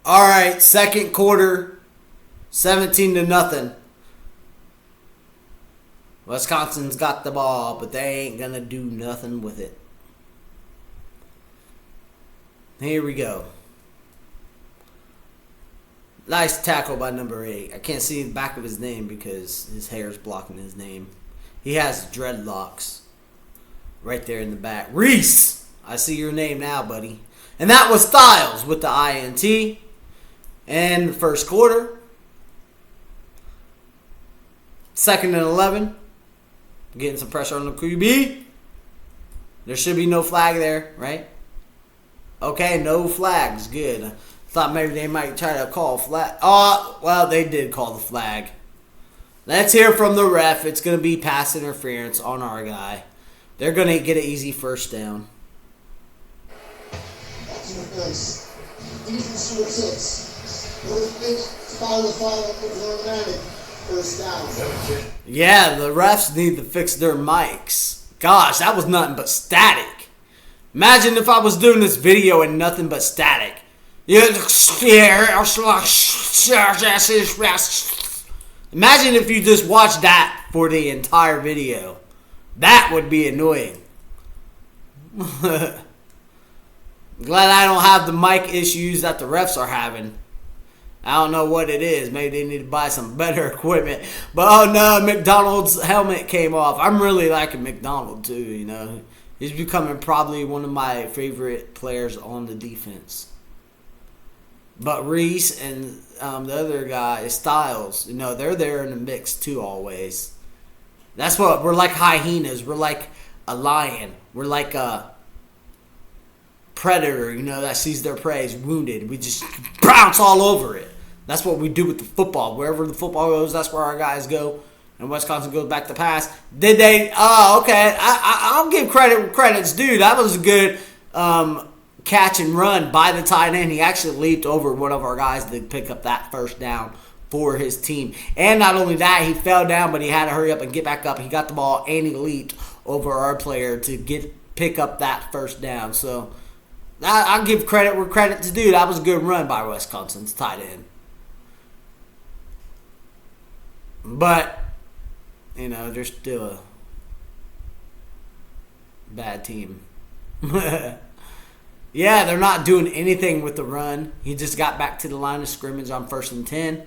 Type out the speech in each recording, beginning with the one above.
All right, second quarter, 17-0. Wisconsin's got the ball, but they ain't going to do nothing with it. Here we go. Nice tackle by number 8. I can't see the back of his name because his hair's blocking his name. He has dreadlocks right there in the back. Reese! I see your name now, buddy. And that was Styles with the INT. And the first quarter. 2nd and 11. Getting some pressure on the QB. There should be no flag there, right? Okay, no flags. Good. Thought maybe they might try to call a flag. Oh, well, they did call the flag. Let's hear from the ref. It's going to be pass interference on our guy. They're going to get an easy first down. Yeah, the refs need to fix their mics. Gosh, that was nothing but static. Imagine if I was doing this video and nothing but static. Imagine if you just watched that for the entire video. That would be annoying. Glad I don't have the mic issues that the refs are having. I don't know what it is. Maybe they need to buy some better equipment. But oh no, McDonald's helmet came off. I'm really liking McDonald too, you know. He's becoming probably one of my favorite players on the defense. But Reese and the other guy, Styles, you know, they're there in the mix too always. That's what we're like, hyenas. We're like a lion. We're like a predator, you know, that sees their prey is wounded. We just bounce all over it. That's what we do with the football. Wherever the football goes, that's where our guys go. And Wisconsin goes back to pass. Did they? Oh, okay. I'll give credit's due. That was a good catch and run by the tight end. He actually leaped over one of our guys to pick up that first down for his team. And not only that, he fell down, but he had to hurry up and get back up. He got the ball and he leaped over our player to pick up that first down. So I'll give credit where credit's due. That was a good run by Wisconsin's tight end. But, you know, they're still a bad team. Yeah, they're not doing anything with the run. He just got back to the line of scrimmage on 1st and 10.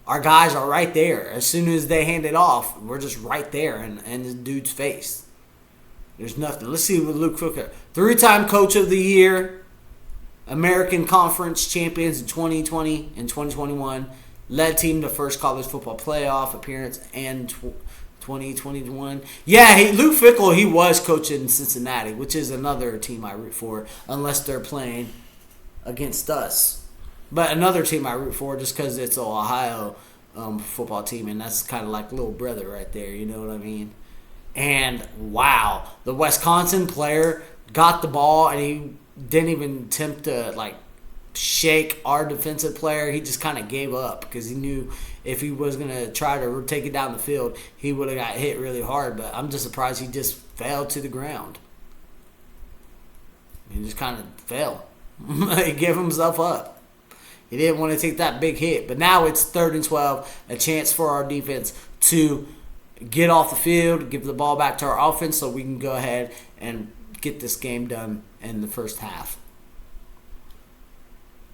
Our guys are right there. As soon as they hand it off, we're just right there in the dude's face. There's nothing. Let's see what Luke Fickell, 3-time Coach of the Year, American Conference champions in 2020 and 2021, led team to first college football playoff appearance and 2021. Yeah, Luke Fickell, he was coaching Cincinnati, which is another team I root for, unless they're playing against us. But another team I root for just because it's an Ohio football team, and that's kind of like little brother right there, you know what I mean? And, wow, the Wisconsin player got the ball, and he didn't even attempt to, like, shake our defensive player. He just kind of gave up because he knew if he was going to try to take it down the field, he would have got hit really hard. But I'm just surprised he just fell to the ground. He just kind of fell. He gave himself up. He didn't want to take that big hit. But now it's 3rd and 12, a chance for our defense to get off the field, give the ball back to our offense so we can go ahead and get this game done in the first half.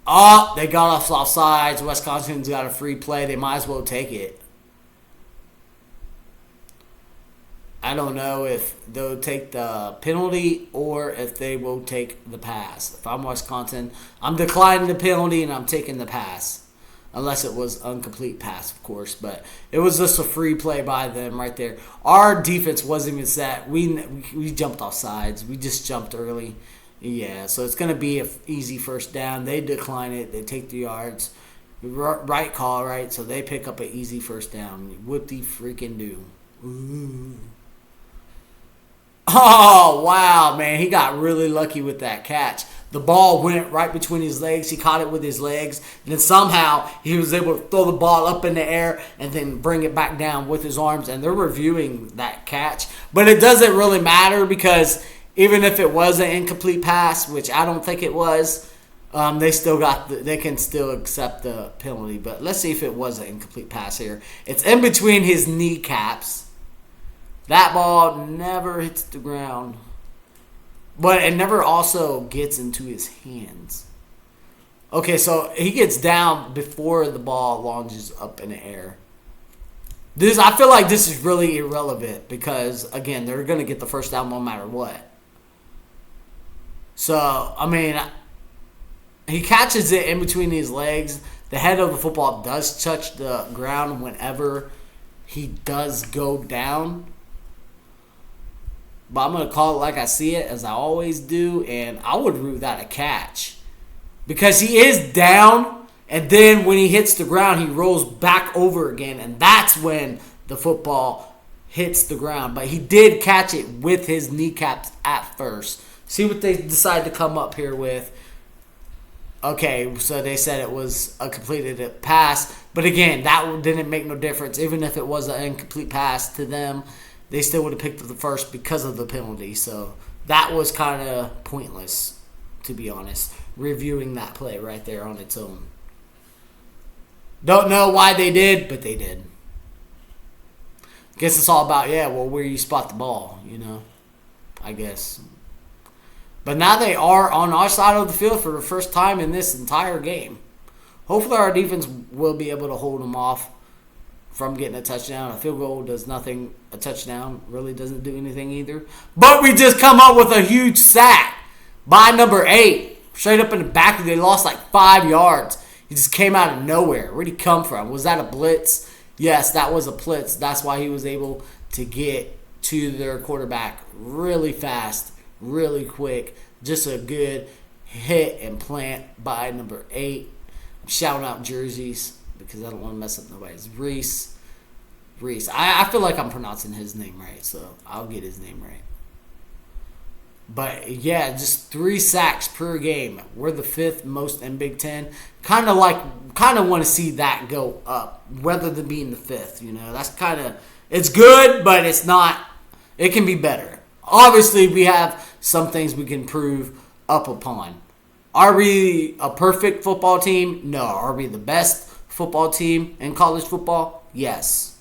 Oh, they got us offsides. Wisconsin's got a free play. They might as well take it. I don't know if they'll take the penalty or if they will take the pass. If I'm Wisconsin, I'm declining the penalty and I'm taking the pass. Unless it was incomplete pass, of course. But it was just a free play by them right there. Our defense wasn't even set. We jumped off sides. We just jumped early. Yeah, so it's going to be an easy first down. They decline it. They take the yards. Right call, right? So they pick up an easy first down. What the freaking do? Ooh. Oh, wow, man. He got really lucky with that catch. The ball went right between his legs. He caught it with his legs. And then somehow he was able to throw the ball up in the air and then bring it back down with his arms. And they're reviewing that catch. But it doesn't really matter because even if it was an incomplete pass, which I don't think it was, They can still accept the penalty, but let's see if it was an incomplete pass here. It's in between his kneecaps. That ball never hits the ground, but it never also gets into his hands. Okay, so he gets down before the ball launches up in the air. I feel like this is really irrelevant because, again, they're going to get the first down no matter what. So, I mean, he catches it in between his legs. The head of the football does touch the ground whenever he does go down. But I'm going to call it like I see it, as I always do, and I would rule that a catch. Because he is down, and then when he hits the ground, he rolls back over again, and that's when the football hits the ground. But he did catch it with his kneecaps at first. See what they decide to come up here with. Okay, so they said it was a completed pass. But again, that didn't make no difference. Even if it was an incomplete pass to them, they still would have picked up the first because of the penalty. So that was kind of pointless, to be honest, reviewing that play right there on its own. Don't know why they did, but they did. Guess it's all about, where you spot the ball, I guess. But now they are on our side of the field for the first time in this entire game. Hopefully our defense will be able to hold them off from getting a touchdown. A field goal does nothing. A touchdown really doesn't do anything either. But we just come up with a huge sack by number 8. Straight up in the back. They lost like 5 yards. He just came out of nowhere. Where'd he come from? Was that a blitz? Yes, that was a blitz. That's why he was able to get to their quarterback really fast, really quick. Just a good hit and plant by number 8. I'm shouting out jerseys because I don't want to mess up nobody's. Reese. I feel like I'm pronouncing his name right, so I'll get his name right. But yeah, just 3 sacks per game. We're the 5th most in Big Ten. Kind of want to see that go up, rather than being the 5th. That's it's good, but it's not. It can be better. Obviously, we have some things we can improve up upon. Are we a perfect football team? No. Are we the best football team in college football? Yes.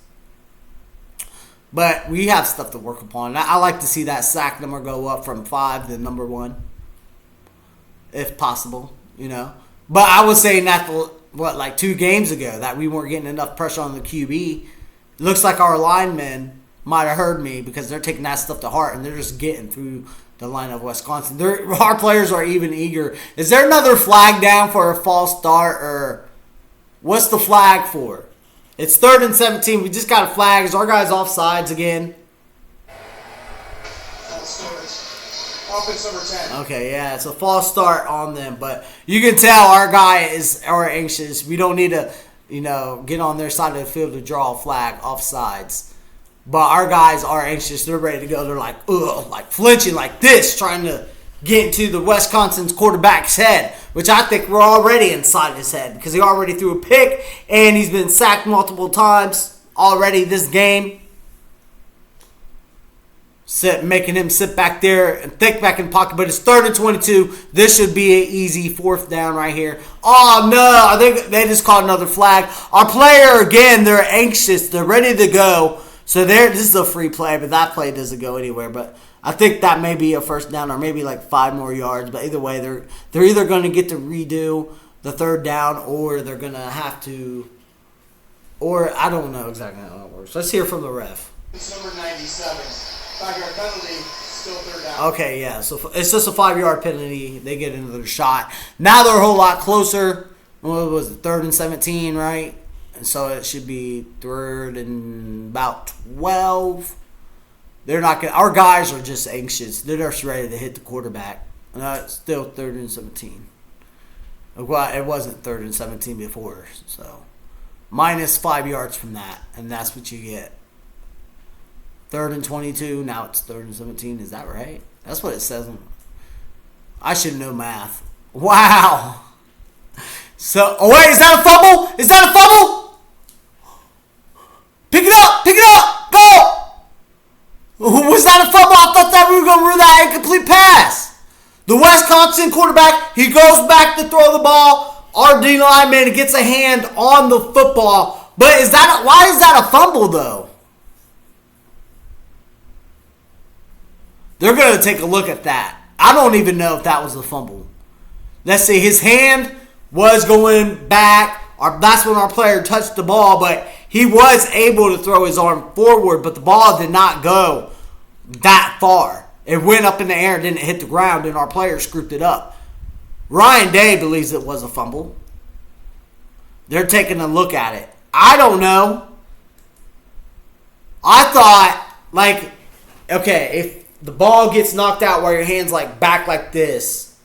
But we have stuff to work upon. I like to see that sack number go up from 5 to number 1, if possible, But I was saying that, 2 games ago, that we weren't getting enough pressure on the QB. It looks like our linemen might have heard me because they're taking that stuff to heart and they're just getting through the line of Wisconsin. Our players are even eager. Is there another flag down for a false start, or what's the flag for? It's 3rd and 17. We just got a flag. Is our guys offsides again? Offense number 10. Okay, yeah, it's a false start on them, but you can tell our guys are anxious. We don't need to, get on their side of the field to draw a flag offsides. But our guys are anxious. They're ready to go. They're like, flinching like this, trying to get into the Wisconsin's quarterback's head, which I think we're already inside his head because he already threw a pick and he's been sacked multiple times already this game. Making him sit back there and think back in the pocket, but it's 3rd and 22. This should be an easy 4th down right here. Oh, no. I think they just called another flag. Our player, again, they're anxious. They're ready to go. So this is a free play, but that play doesn't go anywhere. But I think that may be a first down or maybe 5 more yards. But either way, they're either going to get to redo the 3rd down or they're going to have to, or I don't know exactly how it works. Let's hear from the ref. It's number 97. 5-yard penalty, still 3rd down. Okay, yeah. So it's just a 5-yard penalty. They get another shot. Now they're a whole lot closer. What was it, 3rd and 17, right? And so it should be 3rd and about 12. They're not gonna. Our guys are just anxious. They're just ready to hit the quarterback. It's still 3rd and 17. Well, it wasn't 3rd and 17 before, so minus 5 yards from that, and that's what you get. 3rd and 22. Now it's 3rd and 17. Is that right? That's what it says. I should know math. Wow. So, wait, is that a fumble? Is that a fumble? Pick it up! Pick it up! Go! Was that a fumble? I thought that we were going to rule that incomplete pass. The Wisconsin quarterback, he goes back to throw the ball. Our D lineman gets a hand on the football. But why is that a fumble, though? They're going to take a look at that. I don't even know if that was a fumble. Let's see. His hand was going back. That's when our player touched the ball, but he was able to throw his arm forward, but the ball did not go that far. It went up in the air and didn't hit the ground, and our player scooped it up. Ryan Day believes it was a fumble. They're taking a look at it. I don't know. I thought, if the ball gets knocked out while your hand's back like this,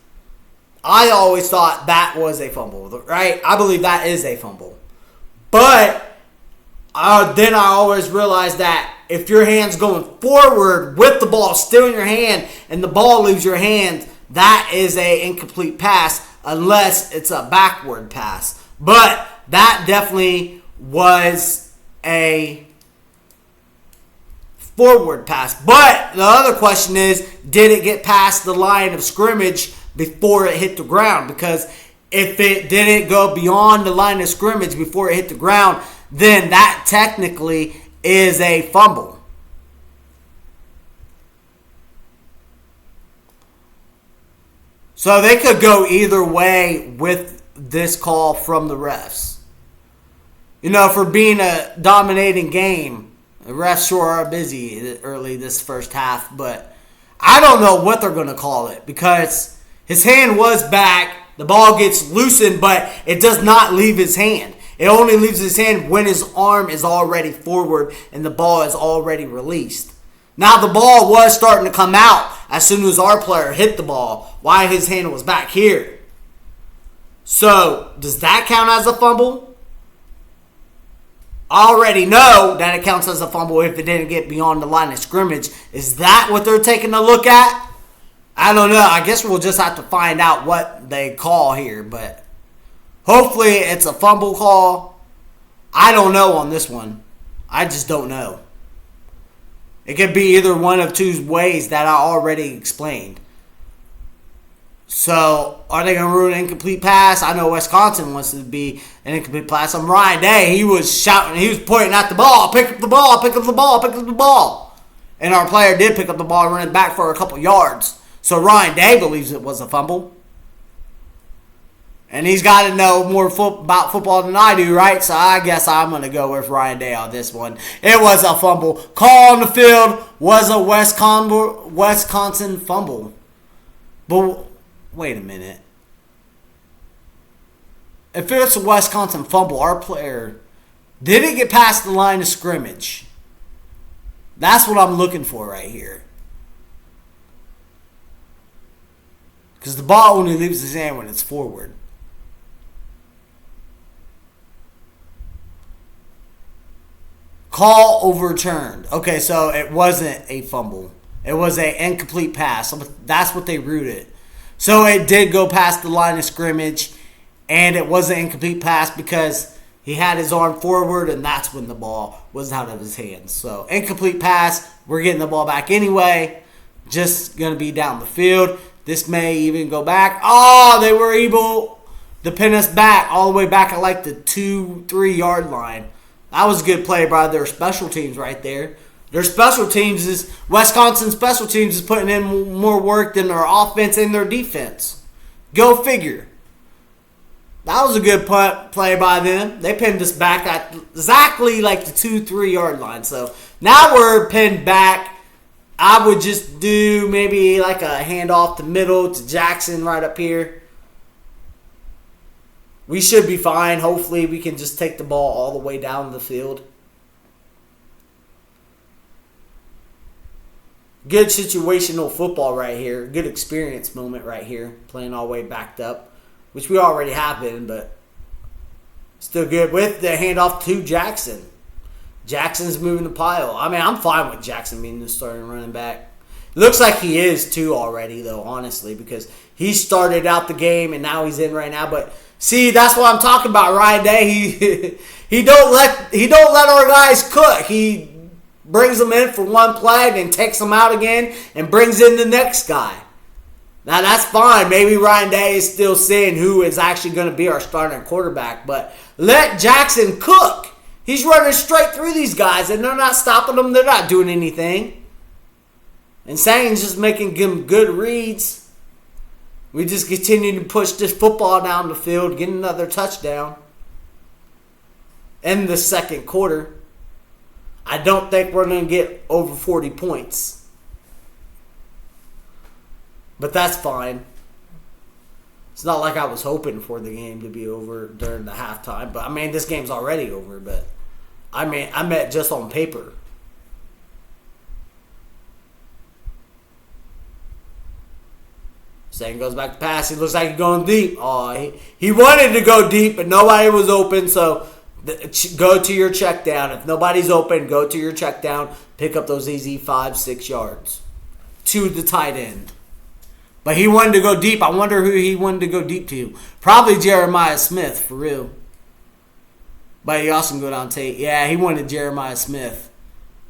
I always thought that was a fumble, right? I believe that is a fumble. But then I always realized that if your hand's going forward with the ball still in your hand and the ball leaves your hand, that is an incomplete pass unless it's a backward pass. But that definitely was a forward pass. But the other question is, did it get past the line of scrimmage before it hit the ground? Because if it didn't go beyond the line of scrimmage before it hit the ground, then that technically is a fumble. So they could go either way with this call from the refs. For being a dominating game, the refs sure are busy early this first half, but I don't know what they're going to call it because his hand was back, the ball gets loosened, but it does not leave his hand. It only leaves his hand when his arm is already forward and the ball is already released. Now the ball was starting to come out as soon as our player hit the ball while his hand was back here. So, does that count as a fumble? I already know that it counts as a fumble if it didn't get beyond the line of scrimmage. Is that what they're taking a look at? I don't know. I guess we'll just have to find out what they call here, but hopefully it's a fumble call. I don't know on this one. I just don't know. It could be either one of two ways that I already explained. So, are they going to rule an incomplete pass? I know Wisconsin wants it to be an incomplete pass. I'm Ryan Day. He was shouting. He was pointing at the ball. Pick up the ball. Pick up the ball. Pick up the ball. And our player did pick up the ball and run it back for a couple yards. So, Ryan Day believes it was a fumble. And he's got to know more about football than I do, right? So, I guess I'm going to go with Ryan Day on this one. It was a fumble. Call on the field was a Wisconsin fumble. But wait a minute. If it's a Wisconsin fumble, our player didn't get past the line of scrimmage. That's what I'm looking for right here. Because the ball only leaves his hand when it's forward. Call overturned. Okay, so it wasn't a fumble. It was an incomplete pass. That's what they ruled. So it did go past the line of scrimmage, and it was an incomplete pass because he had his arm forward, and that's when the ball was out of his hands. So incomplete pass. We're getting the ball back anyway. Just going to be down the field. This may even go back. Oh, they were able to pin us back all the way back at like the 2-3 yard line. That was a good play by their special teams right there. Their special teams is, Wisconsin special teams is putting in more work than their offense and their defense. Go figure. That was a good play by them. They pinned us back at exactly like the 2-3 yard line. So now we're pinned back. I would just do maybe like a handoff the middle to Jackson right up here. We should be fine. Hopefully we can just take the ball all the way down the field. Good situational football right here. Good experience moment right here. Playing all the way backed up. Which we already have been, but still good. With the handoff to Jackson. Jackson's moving the pile. I mean, I'm fine with Jackson being the starting running back. Looks like he is too already, though, honestly, because he started out the game and now he's in right now. But see, that's what I'm talking about, Ryan Day. He don't let our guys cook. He brings them in for one play and takes them out again and brings in the next guy. Now, that's fine. Maybe Ryan Day is still saying who is actually going to be our starting quarterback. But let Jackson cook. He's running straight through these guys, and they're not stopping them. They're not doing anything. And Sain's just making them good reads. We just continue to push this football down the field, get another touchdown in the second quarter. I don't think we're going to get over 40 points. But that's fine. It's not like I was hoping for the game to be over during the halftime. But, I mean, this game's already over. But, I meant just on paper. Saint goes back to pass. He looks like he's going deep. Oh, he wanted to go deep, but nobody was open. So, go to your check down. If nobody's open, go to your check down. Pick up those easy 5-6 yards to the tight end. But he wanted to go deep. I wonder who he wanted to go deep to. Probably Jeremiah Smith, for real. But he also can go down Tate. Yeah, he wanted Jeremiah Smith.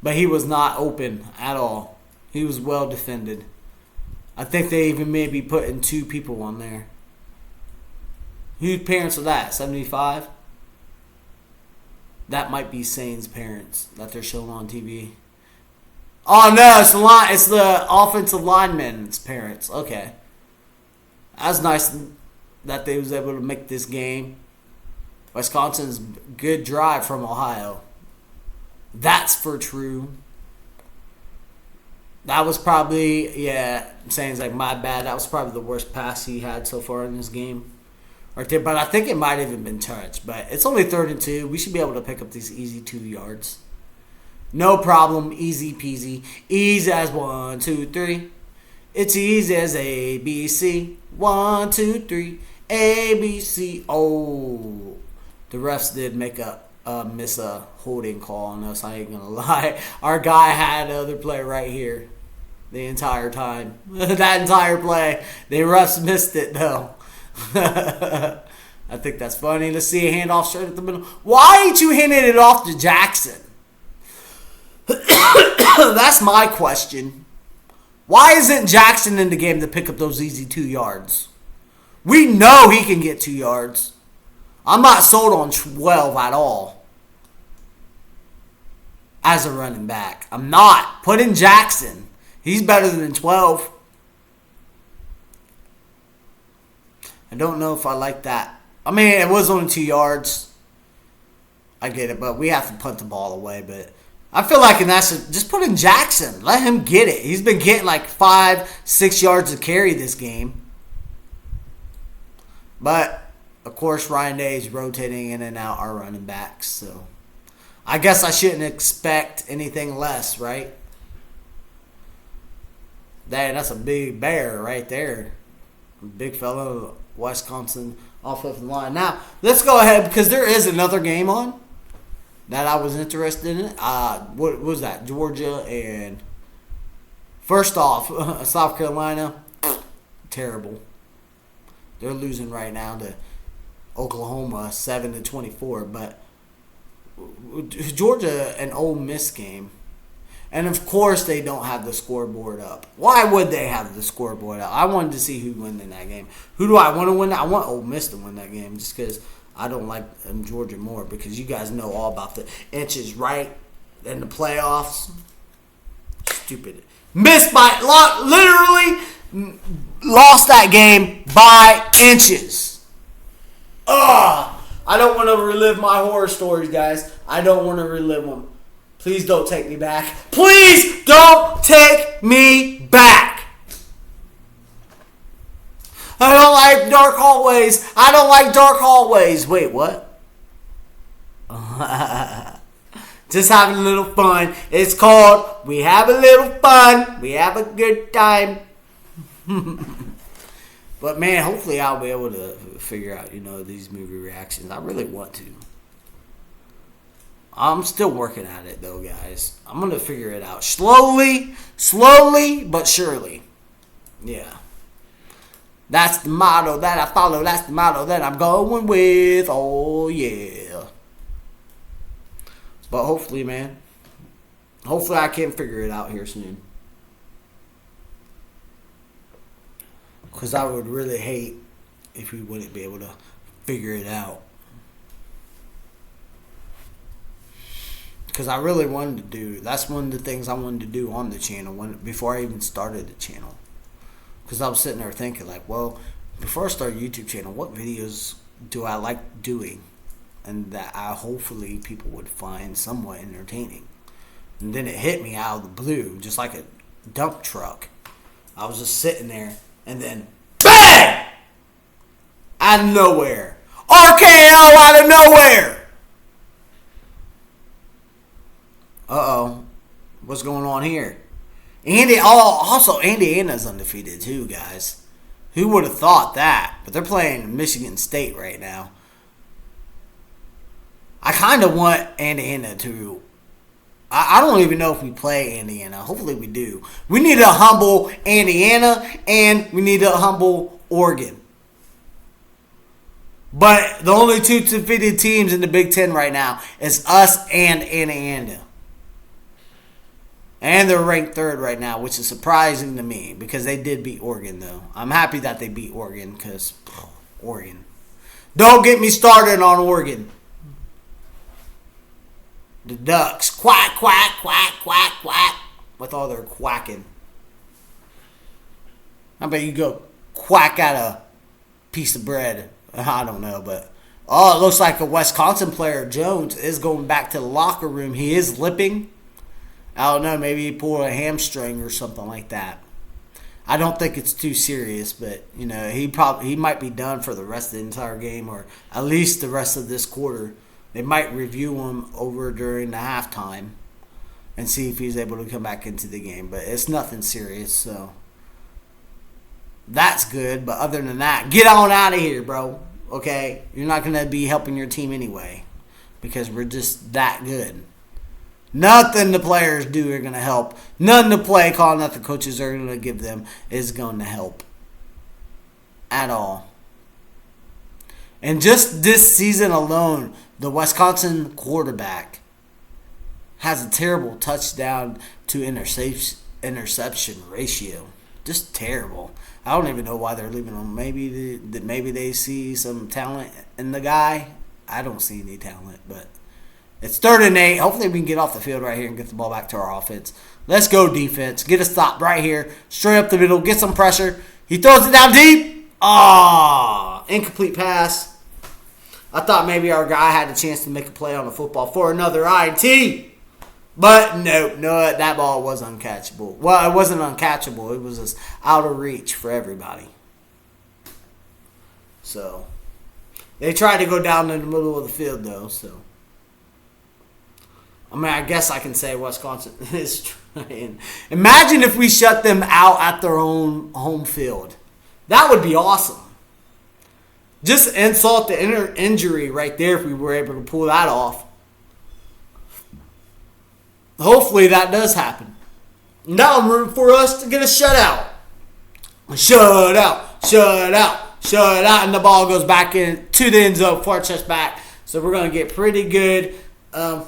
But he was not open at all. He was well defended. I think they even maybe putting 2 people on there. Whose parents are that? 75? That might be Sain's parents that they're showing on TV. Oh no, it's the offensive lineman's parents. Okay. That's nice that they was able to make this game. Wisconsin's good drive from Ohio. That's for true. That was probably, I'm saying it's like my bad. That was probably the worst pass he had so far in this game. Right there, but I think it might have even been touched. But it's only 3rd and 2. We should be able to pick up these easy 2 yards. No problem. Easy peasy. Easy as 1, 2, 3. It's easy as A, B, C. 1, 2, 3. A, B, C. Oh. The refs did miss a holding call on us. I ain't going to lie. Our guy had the other play right here the entire time. That entire play. The refs missed it, though. I think that's funny. Let's see a handoff straight at the middle. Why ain't you handing it off to Jackson? That's my question. Why isn't Jackson in the game to pick up those easy 2 yards? We know he can get 2 yards. I'm not sold on 12 at all as a running back. I'm not. Put in Jackson. He's better than 12. I don't know if I like that. I mean, it was only 2 yards. I get it, but we have to punt the ball away. But I feel like just put in Jackson. Let him get it. He's been getting like 5-6 yards to carry this game. But, of course, Ryan Day is rotating in and out our running backs. So, I guess I shouldn't expect anything less, right? Dang, that's a big bear right there. Big fellow, Wisconsin offensive line. Now, let's go ahead because there is another game on that I was interested in. What was that? Georgia and first off, South Carolina, terrible. They're losing right now to Oklahoma 7-24. But Georgia and Ole Miss game. And, of course, they don't have the scoreboard up. Why would they have the scoreboard up? I wanted to see who won in that game. Who do I want to win? I want Ole Miss to win that game just because I don't like Georgia more because you guys know all about the inches right in the playoffs. Stupid. Missed by, literally lost that game by inches. Ugh. I don't want to relive my horror stories, guys. I don't want to relive them. Please don't take me back. Please don't take me back. I don't like dark hallways. I don't like dark hallways. Wait, what? Just having a little fun. It's called We Have a Little Fun. We have a good time. But, man, hopefully I'll be able to figure out, these movie reactions. I really want to. I'm still working at it, though, guys. I'm going to figure it out. Slowly, but surely. Yeah. That's the motto that I follow. That's the motto that I'm going with. Oh, yeah. But hopefully, man. Hopefully I can figure it out here soon. Because I would really hate if we wouldn't be able to figure it out. Because I really wanted to do, that's one of the things I wanted to do on the channel before I even started the channel. Because I was sitting there thinking like, well, before I start a YouTube channel, what videos do I like doing? And that hopefully people would find somewhat entertaining. And then it hit me out of the blue, just like a dump truck. I was just sitting there, and then BANG! Out of nowhere. RKO out of nowhere! Uh-oh. What's going on here? Also, Indiana's undefeated too, guys. Who would have thought that? But they're playing Michigan State right now. I kind of want Indiana to... I don't even know if we play Indiana. Hopefully we do. We need to humble Indiana, and we need to humble Oregon. But the only two defeated teams in the Big Ten right now is us and Indiana. And they're ranked third right now, which is surprising to me because they did beat Oregon, though. I'm happy that they beat Oregon because Oregon. Don't get me started on Oregon. The Ducks. Quack, quack, quack, quack, quack. With all their quacking. I bet you go quack at a piece of bread. I don't know, but... Oh, it looks like a Wisconsin player, Jones, is going back to the locker room. He is limping. I don't know, maybe he pulled a hamstring or something like that. I don't think it's too serious, but you know, he might be done for the rest of the entire game, or at least the rest of this quarter. They might review him over during the halftime and see if he's able to come back into the game. But it's nothing serious, so that's good. But other than that, get on out of here, bro. Okay? You're not going to be helping your team anyway because we're just that good. Nothing the players do are going to help. None the play call that the coaches are going to give them is going to help at all. And just this season alone, the Wisconsin quarterback has a terrible touchdown to interception ratio. Just terrible. I don't even know why they're leaving him. Maybe they see some talent in the guy. I don't see any talent, but... It's 3rd and 8. Hopefully we can get off the field right here and get the ball back to our offense. Let's go defense. Get a stop right here. Straight up the middle. Get some pressure. He throws it down deep. Incomplete pass. I thought maybe our guy had a chance to make a play on the football for another INT. But no, that ball was uncatchable. Well, it wasn't uncatchable. It was just out of reach for everybody. So, they tried to go down in the middle of the field though, so... I mean, I guess I can say Wisconsin is trying. Imagine if we shut them out at their own home field. That would be awesome. Just insult to injury right there if we were able to pull that off. Hopefully that does happen. Now I'm rooting for us to get a shutout. Shut out. And the ball goes back in to the end zone for our touchback. So we're going to get pretty good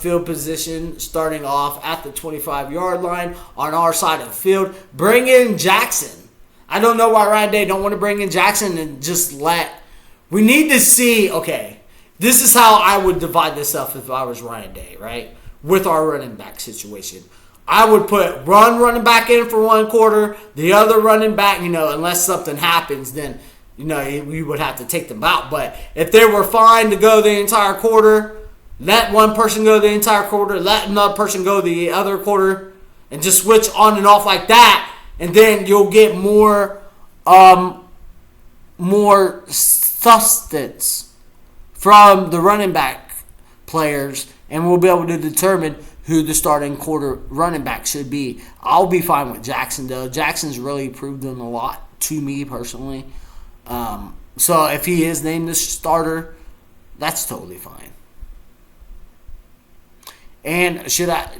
field position starting off at the 25-yard line on our side of the field. Bring in Jackson. I don't know why Ryan Day don't want to bring in Jackson and just let... We need to see... Okay, this is how I would divide this up if I was Ryan Day, right? With our running back situation. I would put running back in for one quarter, the other running back, unless something happens, then, we would have to take them out. But if they were fine to go the entire quarter... Let one person go the entire quarter. Let another person go the other quarter. And just switch on and off like that. And then you'll get more sustenance from the running back players. And we'll be able to determine who the starting quarter running back should be. I'll be fine with Jackson, though. Jackson's really proved them a lot to me personally. So if he is named the starter, that's totally fine. And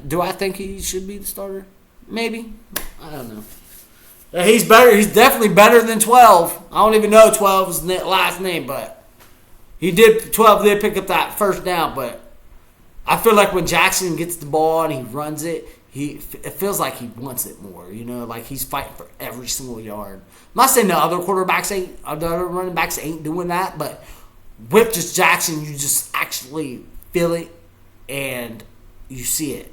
do I think he should be the starter? Maybe. I don't know. He's better. He's definitely better than 12. I don't even know 12's last name, but 12 did pick up that first down, but I feel like when Jackson gets the ball and he runs it, it feels like he wants it more, like he's fighting for every single yard. I'm not saying the other running backs ain't doing that, but with just Jackson, you just actually feel it and you see it.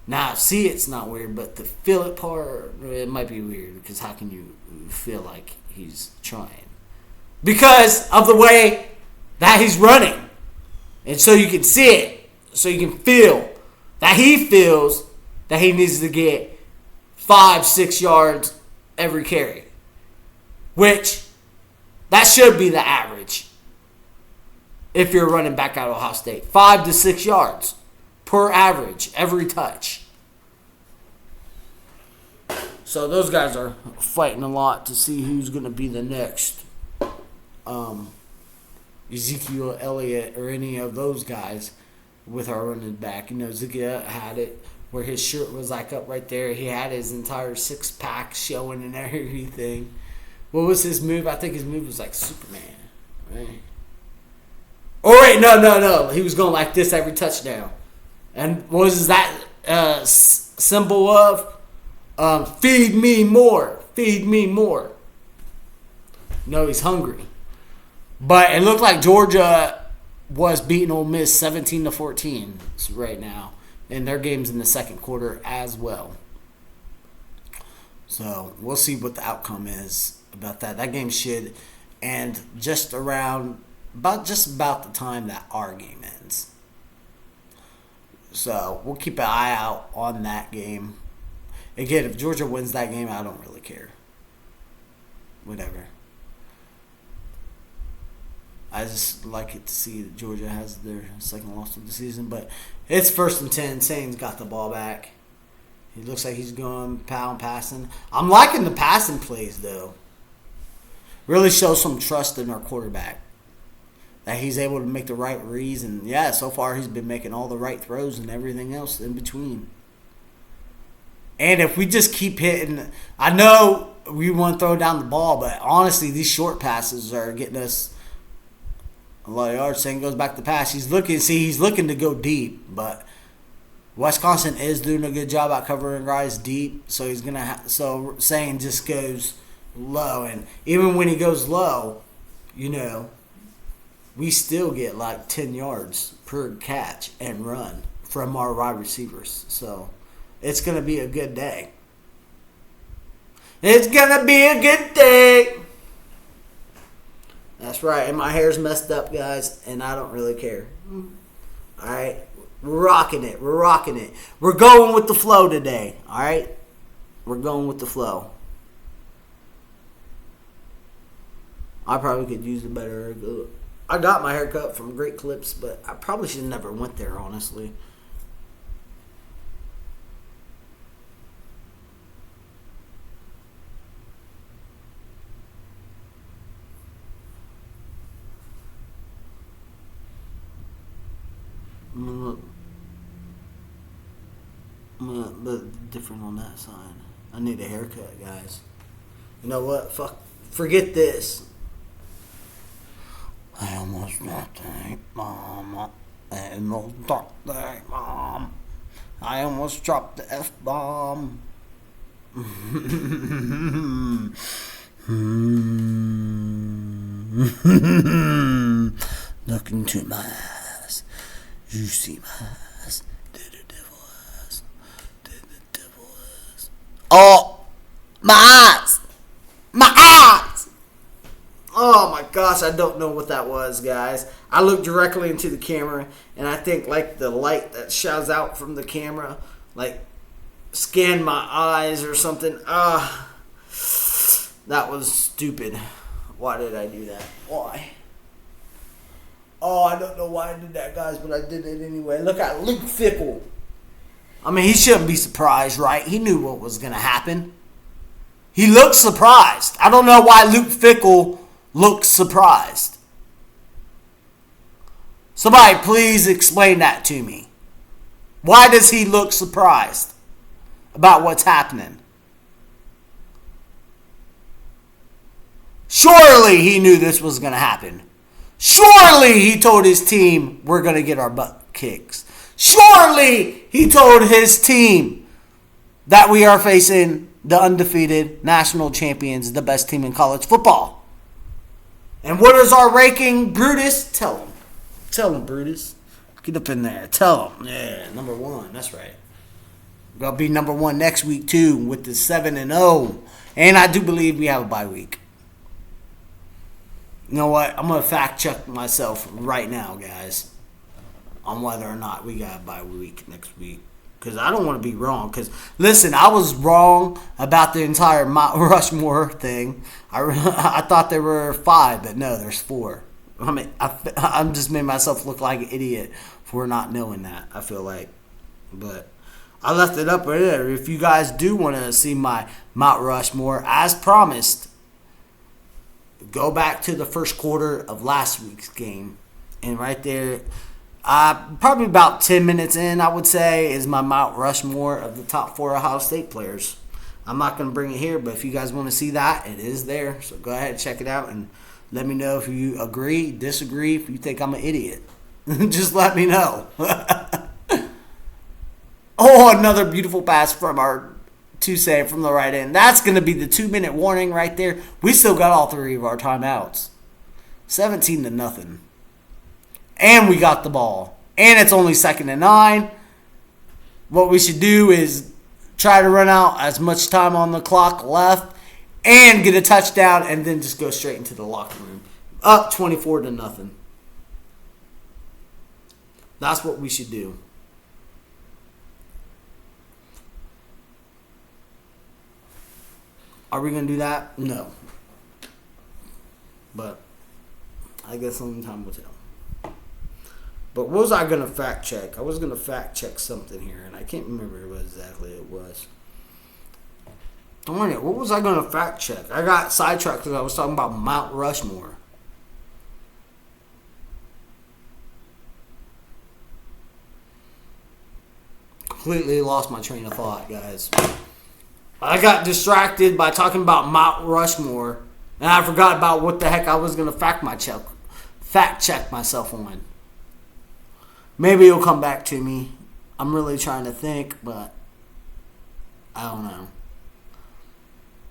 Now, see it's not weird, but the feel it part, it might be weird because how can you feel like he's trying? Because of the way that he's running. And so you can see it. So you can feel that he feels that he needs to get 5-6 yards every carry. Which, that should be the average if you're running back out of Ohio State. 5 to 6 yards per average, every touch. So those guys are fighting a lot to see who's going to be the next Ezekiel Elliott or any of those guys with our running back. Ezekiel had it where his shirt was like up right there. He had his entire 6-pack showing and everything. What was his move? I think his move was like Superman, right? Oh, wait, no. He was going like this every touchdown. And what was that symbol of? Feed me more. Feed me more. No, he's hungry. But it looked like Georgia was beating Ole Miss 17-14 right now. And their game's in the second quarter as well. So we'll see what the outcome is about that. That game should end just about the time that our game ends. So we'll keep an eye out on that game. Again, if Georgia wins that game, I don't really care. Whatever. I just like it to see that Georgia has their second loss of the season. But it's 1st and 10. Saints got the ball back. He looks like he's going pound passing. I'm liking the passing plays, though. Really shows some trust in our quarterback. That he's able to make the right reads. And, yeah, so far he's been making all the right throws and everything else in between. And if we just keep hitting, I know we want to throw down the ball, but honestly, these short passes are getting us a lot of yards. Saying goes back to pass. He's looking to go deep, but Wisconsin is doing a good job at covering guys deep. So he's gonna. So saying just goes low, and even when he goes low, we still get like 10 yards per catch and run from our wide receivers. So it's gonna be a good day. It's gonna be a good day. That's right. And my hair's messed up, guys, and I don't really care. All right? We're rocking it. We're going with the flow today, all right? We're going with the flow. I probably could use a better haircut. I got my haircut from Great Clips, but I probably should have never went there, honestly. But different on that side. I need a haircut, guys. You know what? Forget this. I almost dropped the Mom. I almost dropped the Mom. I almost dropped the F-bomb. Look into my eyes. You see my eyes. Did the devil eyes. Did the devil eyes. Oh, my eyes. My eyes. Oh my gosh, I don't know what that was, guys. I looked directly into the camera, and I think like the light that shines out from the camera, like scanned my eyes or something. That was stupid. Why did I do that? Why? Oh, I don't know why I did that, guys, but I did it anyway. Look at Luke Fickell. I mean, he shouldn't be surprised, right? He knew what was going to happen. He looked surprised. I don't know why Luke Fickell looks surprised. Somebody please explain that to me. Why does he look surprised about what's happening? Surely he knew this was going to happen. Surely he told his team we're going to get our butt kicks. Surely he told his team that we are facing the undefeated national champions, the best team in college football. And what is our ranking, Brutus? Tell them. Tell them, Brutus. Get up in there. Tell them. Yeah, number 1. That's right. We'll be number 1 next week, too, with the 7-0. And I do believe we have a bye week. You know what? I'm going to fact check myself right now, guys, on whether or not we got a bye week next week. Because I don't want to be wrong. Because, listen, I was wrong about the entire Mount Rushmore thing. I thought there were 5, but no, there's 4. I mean, I'm just made myself look like an idiot for not knowing that, I feel like. But I left it up right there. If you guys do want to see my Mount Rushmore, as promised, go back to the first quarter of last week's game. And right there, probably about 10 minutes in, I would say, is my Mount Rushmore of the top 4 Ohio State players. I'm not going to bring it here, but if you guys want to see that, it is there. So go ahead and check it out and let me know if you agree, disagree, if you think I'm an idiot. Just let me know. Oh, another beautiful pass from our Toussaint from the right end. That's going to be the 2-minute warning right there. We still got all 3 of our timeouts. 17-0. And we got the ball. And it's only 2nd and 9. What we should do is try to run out as much time on the clock left and get a touchdown and then just go straight into the locker room. Up 24-0. That's what we should do. Are we going to do that? No. But I guess only time will tell. But what was I going to fact check? I was going to fact check something here, and I can't remember what exactly it was. Darn it, what was I going to fact check? I got sidetracked because I was talking about Mount Rushmore. Completely lost my train of thought, guys. I got distracted by talking about Mount Rushmore, and I forgot about what the heck I was going to fact check myself on. Maybe it'll come back to me. I'm really trying to think, but I don't know.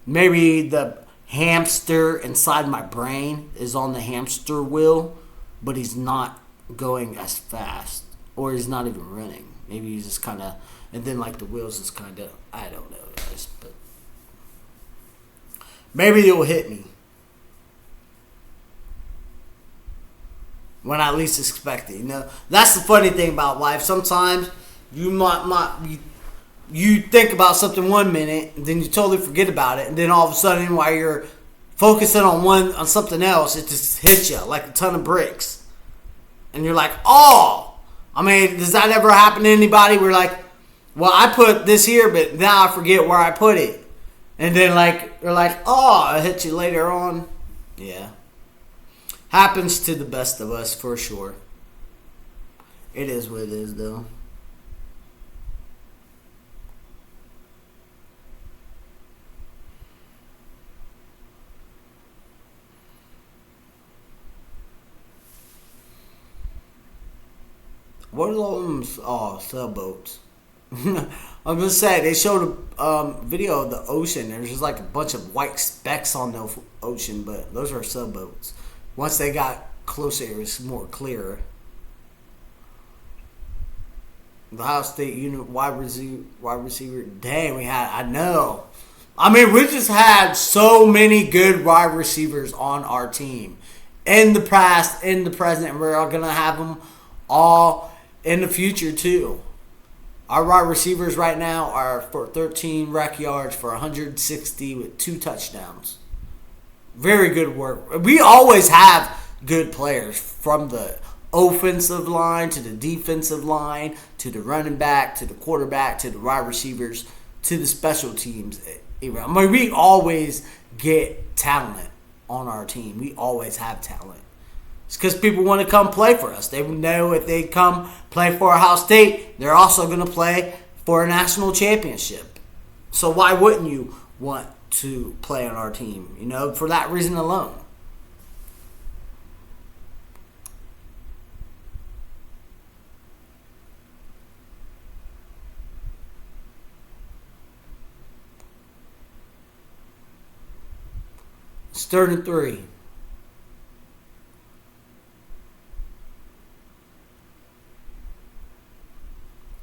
Maybe the hamster inside my brain is on the hamster wheel, but he's not going as fast, or he's not even running. Maybe he's just kind of, and then like the wheels is kind of, I don't know, guys, but maybe it'll hit me when I least expect it. You know, that's the funny thing about life. Sometimes you think about something 1 minute, and then you totally forget about it, and then all of a sudden, while you're focusing on something else, it just hits you like a ton of bricks, and you're like, oh. I mean, does that ever happen to anybody? We're like, well, I put this here, but now I forget where I put it, and then like you're like, oh, it hit you later on. Yeah. Happens to the best of us, for sure. It is what it is, though. What are those sailboats? I'm going to say, they showed a video of the ocean. There's just like a bunch of white specks on the ocean, but those are sailboats. Once they got closer, it was more clear. The Ohio State unit wide receiver. Dang, I know. I mean, we just had so many good wide receivers on our team. In the past, in the present, and we're going to have them all in the future, too. Our wide receivers right now are for 13 rec yards for 160 with 2 touchdowns. Very good work. We always have good players from the offensive line to the defensive line to the running back to the quarterback to the wide receivers to the special teams. I mean, we always get talent on our team. We always have talent. It's because people want to come play for us. They know if they come play for Ohio State, they're also going to play for a national championship. So why wouldn't you want to play on our team? You know, for that reason alone. It's 3rd and 3.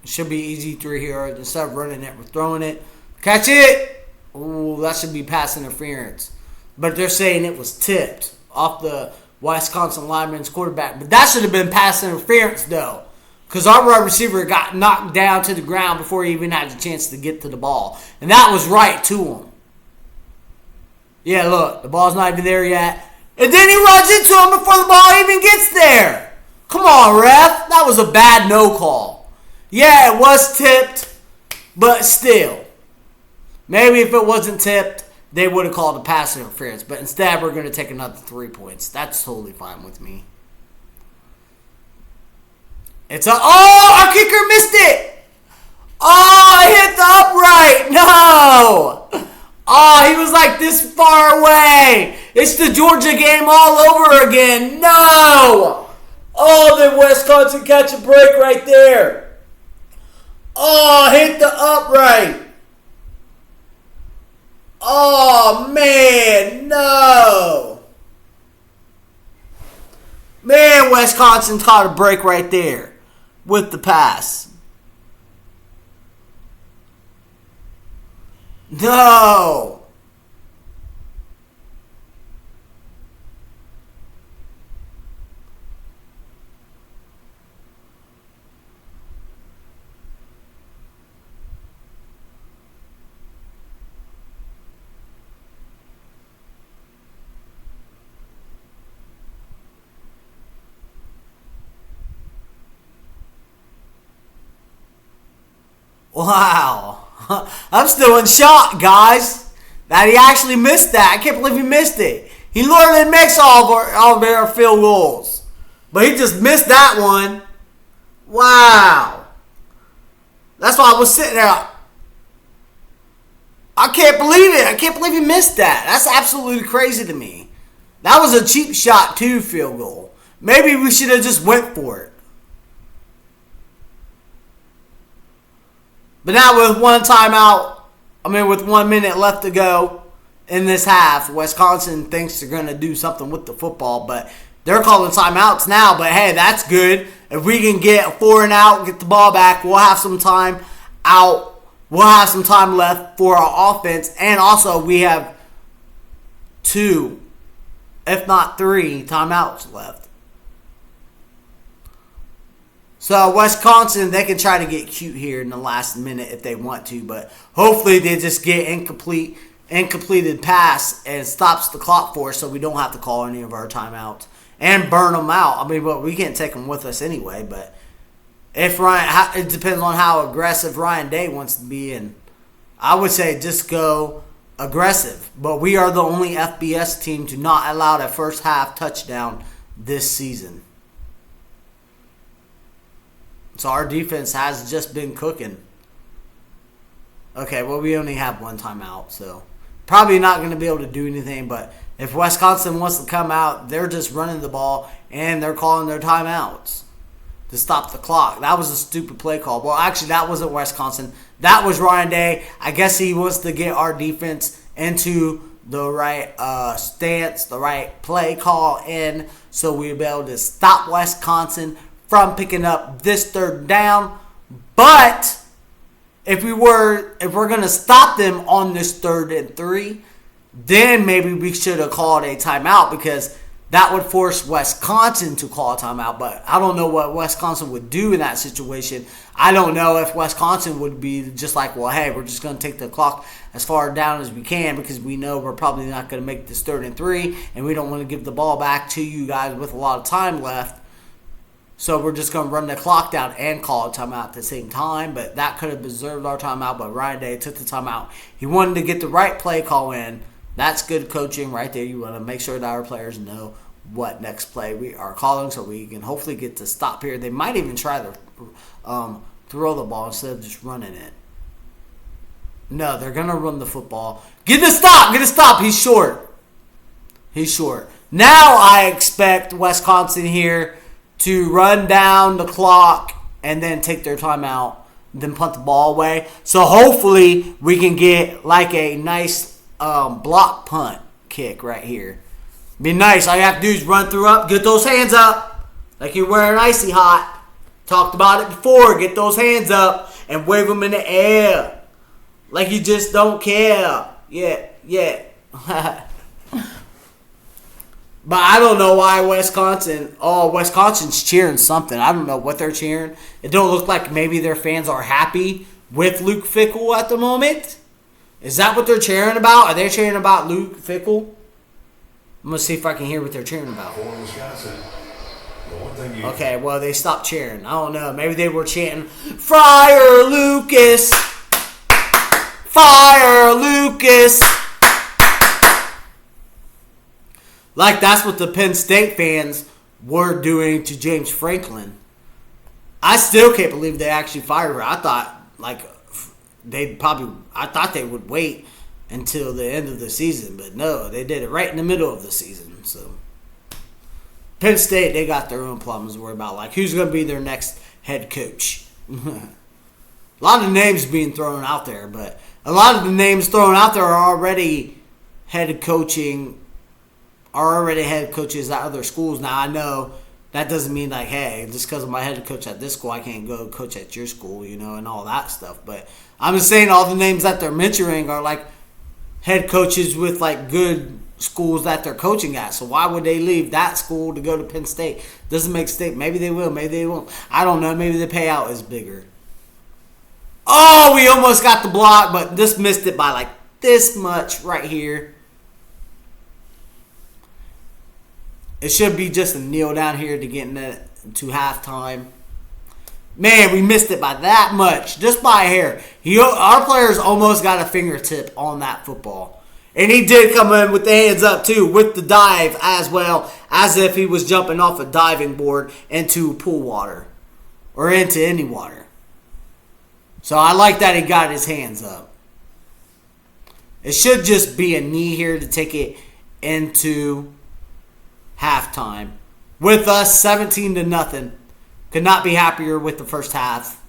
It should be easy 3 here. Instead of running it, we're throwing it. Catch it! Ooh, that should be pass interference. But they're saying it was tipped off the Wisconsin lineman's quarterback. But that should have been pass interference, though. Because our wide receiver got knocked down to the ground before he even had a chance to get to the ball. And that was right to him. Yeah, look, the ball's not even there yet. And then he runs into him before the ball even gets there. Come on, ref. That was a bad no call. Yeah, it was tipped, but still. Maybe if it wasn't tipped, they would have called a pass interference. But instead, we're going to take another 3 points. That's totally fine with me. Our kicker missed it. Oh, I hit the upright. No. Oh, he was like this far away. It's the Georgia game all over again. No. Oh, then Wisconsin catch a break right there. Oh, hit the upright. Oh, man. No. Man, Wisconsin caught a break right there with the pass. No. Wow. I'm still in shock, guys, that he actually missed that. I can't believe he missed it. He literally makes all of our field goals. But he just missed that one. Wow. That's why I was sitting there. I can't believe it. I can't believe he missed that. That's absolutely crazy to me. That was a cheap shot, too, field goal. Maybe we should have just went for it. But now with with 1 minute left to go in this half, Wisconsin thinks they're going to do something with the football, but they're calling timeouts now. But hey, that's good. If we can get a 4 and out, get the ball back, we'll have some time out. We'll have some time left for our offense. And also we have 2, if not 3, timeouts left. So Wisconsin, they can try to get cute here in the last minute if they want to, but hopefully they just get incompleted pass and stops the clock for us so we don't have to call any of our timeouts and burn them out. But we can't take them with us anyway. But if it depends on how aggressive Ryan Day wants to be, and I would say just go aggressive. But we are the only FBS team to not allow a first half touchdown this season. So our defense has just been cooking. Okay, well, we only have 1 timeout, so probably not going to be able to do anything. But if Wisconsin wants to come out, they're just running the ball, and they're calling their timeouts to stop the clock. That was a stupid play call. Well, actually, that wasn't Wisconsin. That was Ryan Day. I guess he wants to get our defense into the right stance, the right play call in, so we'll be able to stop Wisconsin from picking up this 3rd down. But if we're going to stop them on this 3rd and 3, then maybe we should have called a timeout, because that would force Wisconsin to call a timeout. But I don't know what Wisconsin would do in that situation. I don't know if Wisconsin would be just like, well, hey, we're just going to take the clock as far down as we can, because we know we're probably not going to make this 3rd and 3, and we don't want to give the ball back to you guys with a lot of time left. So we're just going to run the clock down and call a timeout at the same time. But that could have preserved our timeout. But Ryan Day took the timeout. He wanted to get the right play call in. That's good coaching right there. You want to make sure that our players know what next play we are calling, so we can hopefully get to stop here. They might even try to throw the ball instead of just running it. No, they're going to run the football. Get a stop. He's short. Now I expect Wisconsin here to run down the clock and then take their timeout, then punt the ball away. So hopefully we can get like a nice block punt kick right here. Be nice. All you have to do is run through up, get those hands up, like you're wearing icy hot. Talked about it before. Get those hands up and wave them in the air, like you just don't care. Yeah. But I don't know why Wisconsin's cheering something. I don't know what they're cheering. It don't look like maybe their fans are happy with Luke Fickell at the moment. Is that what they're cheering about? Are they cheering about Luke Fickell? I'm going to see if I can hear what they're cheering about. For Wisconsin, the one thing Okay, well, they stopped cheering. I don't know. Maybe they were chanting, Fire Lucas! Fire Lucas! Like that's what the Penn State fans were doing to James Franklin. I still can't believe they actually fired her. I thought they would wait until the end of the season, but no, they did it right in the middle of the season. So Penn State, they got their own problems to worry about, like who's going to be their next head coach. A lot of names being thrown out there, but a lot of the names thrown out there are already head coaches at other schools. Now, I know that doesn't mean like, hey, just because I'm my head coach at this school, I can't go coach at your school, and all that stuff. But I'm just saying all the names that they're mentioning are like head coaches with like good schools that they're coaching at. So why would they leave that school to go to Penn State? Doesn't make sense. Maybe they will, maybe they won't. I don't know. Maybe the payout is bigger. Oh, we almost got the block, but just missed it by like this much right here. It should be just a kneel down here to get to halftime. Man, we missed it by that much. Just by a hair. Our players almost got a fingertip on that football. And he did come in with the hands up too, with the dive as well, as if he was jumping off a diving board into pool water. Or into any water. So I like that he got his hands up. It should just be a knee here to take it into halftime. With us 17-0. Could not be happier with the first half.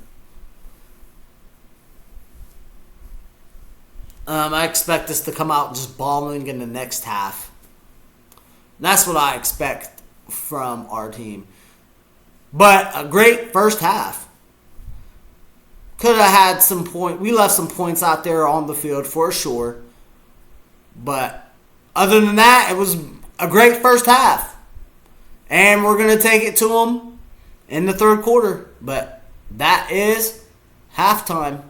I expect us to come out just balling in the next half. That's what I expect from our team. But a great first half. Could have had some point. We left some points out there on the field for sure. But other than that, it was a great first half. And we're going to take it to them in the third quarter. But that is halftime.